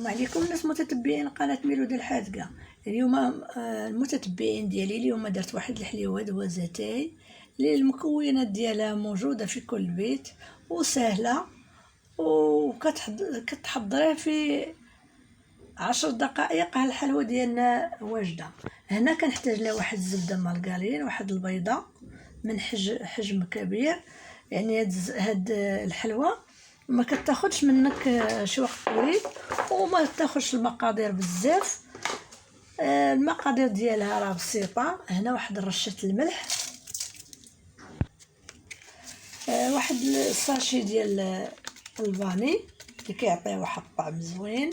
السلام عليكم الناس متتبعين قناة ميلودي الحادقة. اليوم المتتبعين ديالي اليوم درت واحد الحليوه دوازتاي اللي المكونات ديالها موجوده في كل بيت وسهله وكتحضريها في 10 دقائق. الحلوى ديالنا واجده. هنا كنحتاج لها واحد الزبده مارغرين، واحد البيضه من حجم كبير. يعني هاد الحلوى ما كتاخدش منك شي وقت طويل وما تاخدش المقادير بزاف. المقادير ديالها راه بسيطه. هنا واحد رشه الملح، واحد الساشي ديال الفاني اللي كيعطيه واحد الطعم زوين.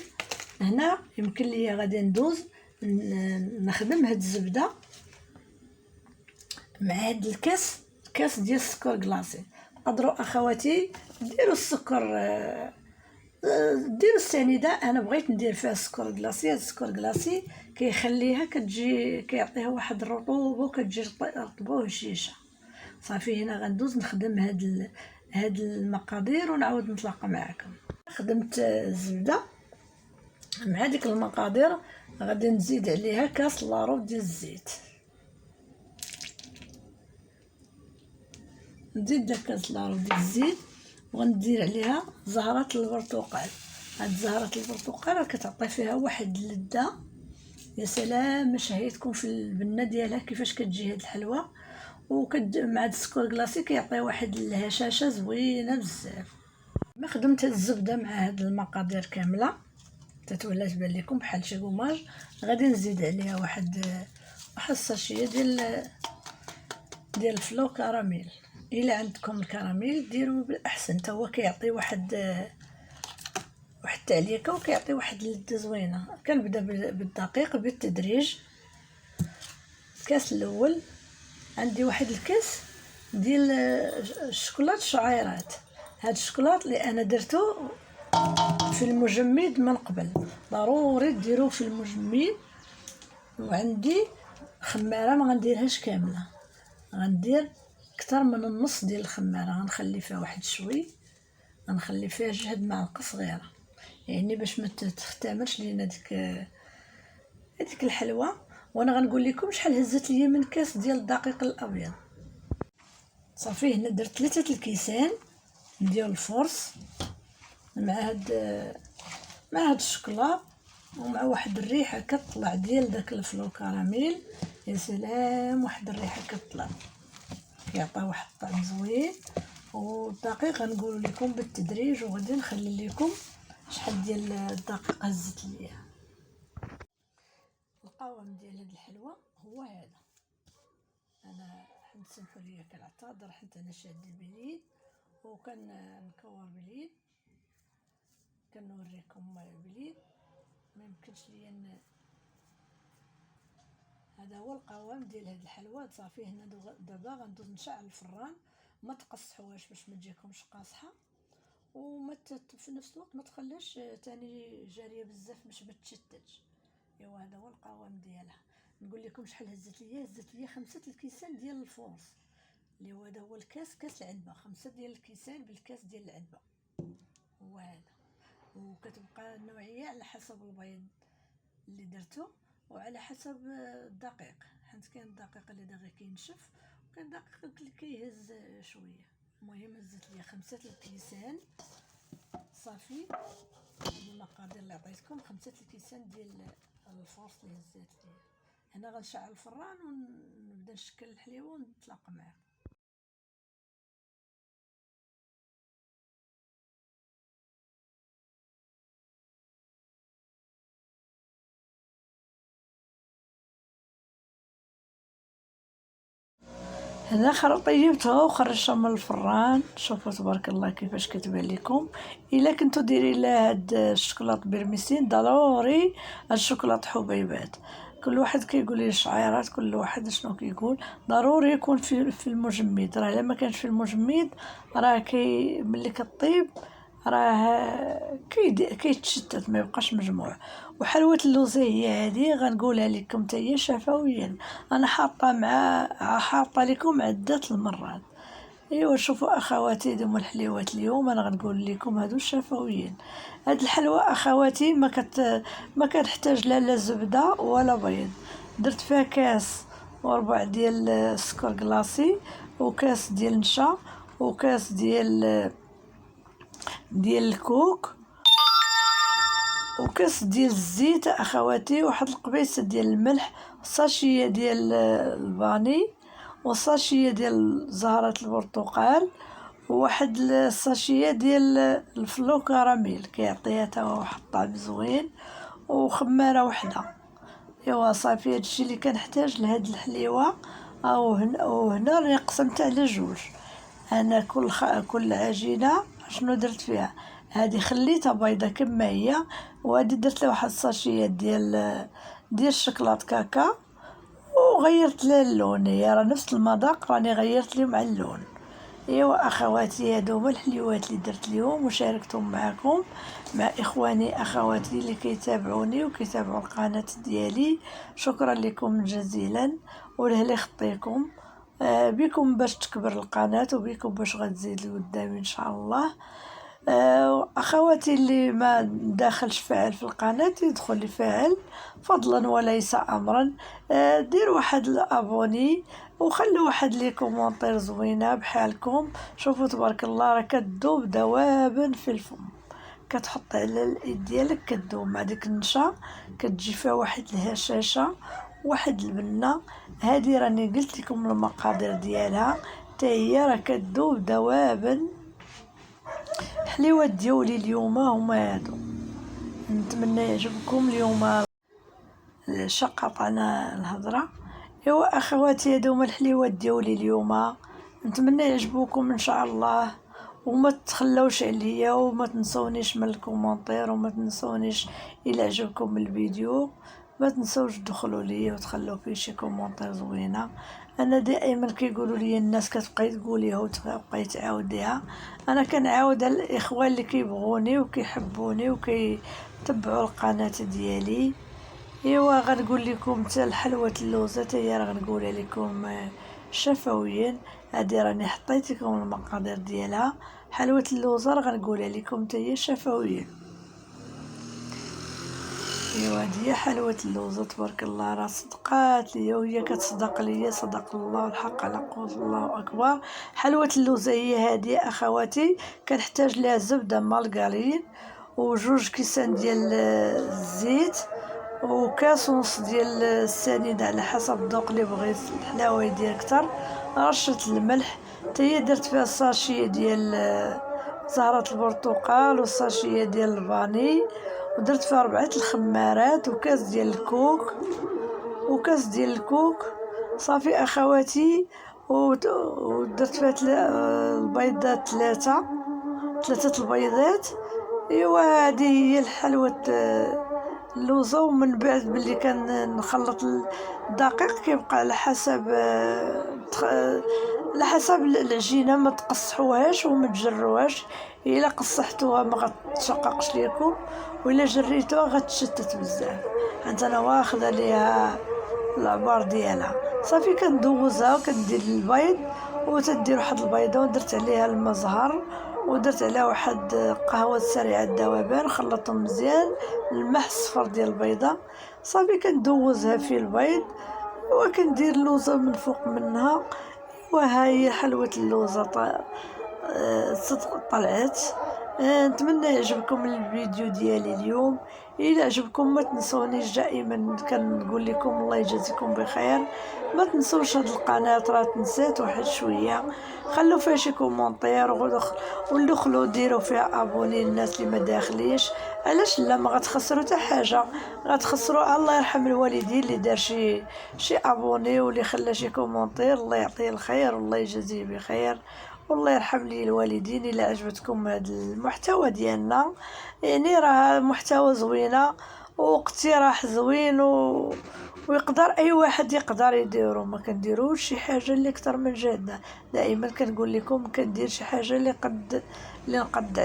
هنا يمكن لي غادي ندوز نخدم هاد الزبده مع هاد الكاس ديال السكر كلاصي. تقدروا اخواتي ديروا السكر، ديروا السنيده. انا بغيت ندير فيها السكر كلاصي. هاد السكر كلاصي كيخليها كتجي كيعطيها واحد الرطوبه وكتجي رطبه وهشيشه. صافي هنا غندوز نخدم هاد المقادير ونعاود نتلاقى معكم. خدمت الزبده مع ديك المقادير، غادي نزيد عليها كاس لاروب ديال الزيت. نزيد داك كاس لاروب ديال الزيت وغندير عليها زهرة البرتقال. هاد زهرة البرتقال راه كتعطي فيها واحد اللذة يا سلام. شهيتكم في البنه ديالها كيفاش كتجي هاد الحلوى، مع هاد السكر كلاصي كيعطي واحد الهشاشه زوينه بزاف. ما خدمت هاد الزبده مع هاد المقادير كامله تتولى تبان لكم بحال شي كوماج. غادي نزيد عليها واحد الساشيه ديال الفلو كراميل. الا عندكم الكراميل ديروا بالاحسن، حتى هو كيعطي واحد التعليكه وكيعطي واحد اللذه زوينه. كنبدا بالدقيق بالتدريج. الكاس الاول عندي واحد الكاس ديال الشوكولات الشعيرات. هاد الشوكولات اللي انا درتو في المجمد من قبل، ضروري ديروه في المجمد. وعندي خماره ما غنديرهاش كامله، غندير اكثر من النص ديال الخماره. غنخلي فيها واحد شوي، غنخلي فيها جهد معلقه صغيره يعني باش ما تختمرش لينا ديك الحلوى. وانا غنقول لكم شحال هزت ليا من كاس ديال الدقيق الابيض. صافي هنا درت 3 الكيسان ديال الفرص مع هاد الشكلاط ومع واحد الريحه كطلع ديال داك الفلو كراميل. يا سلام، واحد الريحه كطلع كيعطي واحد الطعم زوين. والدقيق غنقول لكم بالتدريج وغادي نخلي لكم شحال ديال الدقيق هزت ليا. القوام ديال هاد الحلوى هو هذا. انا نسمحوا لي كنعتذر حيت انا شاد البليد وكنكور بليد، كنوريكم بليد ما يمكنش ليا هذا هو القوام ديال هاد الحلوى. صافي هنا دابا غندوز نشعل الفران. ما تقصحوهاش باش ما تجيكمش قاصحه، وما في نفس الوقت ما تخليش تاني جاريه بزاف باش ما تشتتش. ايوا هذا هو القوام ديالها. نقول لكم شحال هزت ليا 5 الكيسان ديال الفورس اللي هو هذا هو كاس العنبه. 5 ديال الكيسان بالكاس ديال العنبه هو هذا. وكتبقى النوعيه على حسب البيض اللي درتو وعلى حسب الدقيق، حيت كاين الدقيق اللي دغيا كينشف وكاين الدقيق اللي كيهز شويه. المهم هزت ليا 5 الكيسان. صافي المقادير اللي عطيتكم 5 الكيسان ديال الفورس اللي هزات ليا. هنا غنشعل الفران ونبدا نشكل الحليوه ونتلاقى معكم. هنا طيبتها وخرجتها من الفران. شوفوا تبارك الله كيفاش كتبان لكم. الا كنتو دايرين لها هاد الشوكولاط برميسين ضروري هاد الشوكولاط حبيبات. كل واحد كيقول لي الشعيرات، كل واحد شنو كيقول. ضروري يكون في المجمد. راه الا ما كانش في المجمد راه ملي كطيب راه كيتشتت ما يبقاش مجموع. وحلوه اللوزه هي هذه غنقولها لكم حتى هي شفويه. انا حاطه لكم عده المرات. ايوا شوفوا اخواتي، هادو هما الحليوات اليوم. انا غنقول لكم هادو الشفويين. هاد الحلوى اخواتي ما كتحتاج لا زبده ولا بيض. درت فيها كاس وربع ديال السكر كلاصي، وكاس ديال النشا، وكاس ديال الكوك، وكاس ديال الزيت اخواتي، واحد القبيصه ديال الملح، ساشيه ديال الفاني، وساشيه ديال زهرة البرتقال، وواحد الساشيه ديال الفلو كراميل كيعطيها تا هو واحد الطعم زوين، وخماره وحده. ايوا صافي هادشي اللي كنحتاج لهاد الحليوه. وهنا راني قسمتها على جوج. انا كل عجينه شنو درت فيها؟ هذه خليتها بيضه كما هي، وهذه درت لها واحد الساشيه ديال الشكلاط كاكا، وغيرت لها اللون. هي راه نفس المذاق، راني غيرت لهم على اللون. ايوا اخواتي، هادو هما الحليوات اللي درت اليوم وشاركتهم معكم مع اخواني اخواتي اللي كيتابعوني وكيتابعوا القناه ديالي. شكرا لكم جزيلا، ولهلا خطيكم. بكم باش تكبر القناه، وبكم باش غتزيد لقدام ان شاء الله. اخواتي اللي ما داخلش فاعل في القناه يدخل يفعل فضلا وليس امرا. دير واحد الابوني، وخلوا واحد لي كومونتير زوينه بحالكم. شوفوا تبارك الله راه كتذوب ذوابا في الفم، كتحط على الايد ديالك كتذوب مع ديك النشا، كتجي فيها واحد الهشاشه، واحد البنه. هذه راني قلت لكم المقادير ديالها، حتى هي راه كتذوب ذوابا. الحليوات ديالي اليوم هما هادو. نتمنى يعجبكم اليوم قطعنا الهضره. ايوا اخواتي، هادو هما الحليوات ديالي اليوم. نتمنى يعجبوكم ان شاء الله، وما تخلوش عليا، وما تنسونيش من الكومونتير، وما تنسونيش الى عجبكم الفيديو ما تنسوش تدخلوا لي وتخلوا فيه شي كومونتير زوينه. انا دائما كيقولوا لي الناس كتبقاي تقوليها وتبقاي تعاوديها، انا كنعاودها الاخوان اللي كيبغوني وكيحبوني وكيتبعوا القناه ديالي. ايوا غنقول لكم حتى الحلوه اللوزه هي راه غنقولها لكم شفويا. هادي راني حطيت لكم المقادير ديالها. حلوه اللوزه راه غنقولها لكم حتى هي شفويا. ايوا هادي هي حلوه اللوزه. تبارك الله راه صدقات ليا وهي كتصدق ليا، صدق الله والحق على قول الله اكبر. حلوه اللوزه هي هادي اخواتي. كنحتاج لها زبده مارغرين، وجوج كيسان ديال الزيت، وكاس ونص ديال السنيده على حسب الذوق اللي بغيت الحلاوه يدير اكثر. رشه الملح، حتى هي درت فيها الساشيه ديال زهرة البرتقال، والساشيه ديال الفاني، ودرت فيها 4 الخمارات، وكاس ديال الكوك. صافي اخواتي. ودرت فيها البيضات ثلاثه البيضات. ايوا هذه هي الحلوه اللوزه. ومن بعد ملي كنخلط الدقيق كيبقى على حسب العجينه، ما تقصحوهاش وما تجروهاش. الا قصحتوها ما غتشققش ليكم، وإلا جريتوها غتشتت بزاف. انت انا واخده ليها العبار ديالها. صافي كندوزها وكندير البيض، وتدير واحد البيضه ودرت عليها الماء زهر، ودرت عليها واحد قهوه سريعه الذوبان، خلطهم مزيان، الماء الصفر ديال البيضه. صافي كندوزها في البيض، وكندير اللوزه من فوق منها. وها هي حلوه اللوزه صدق طلعت. نتمنى يعجبكم الفيديو ديالي اليوم. الى عجبكم ما تنسونيش، دائما كنقول لكم الله يجازيكم بخير. ما تنسوش هاد القناه راه تنسات واحد شويه. خلوا فيها شي كومونتير، ودخلوا ديروا فيها ابوني الناس اللي ما داخليش. علاش لا؟ ما غتخسروا حتى حاجه. غتخسروا الله يرحم الوالدين اللي دار شي ابوني واللي خلى شي كومونتير. الله يعطيه الخير والله يجازيه بخير، والله يرحم لي الوالدين. الى عجبتكم هذا المحتوى ديالنا، يعني راه محتوى زوينه واقتراح زوين، ويقدر اي واحد يقدر يديرو. ما كنديروش شي حاجه اللي اكثر من جهدنا. دائما كنقول لكم كندير شي حاجه اللي نقد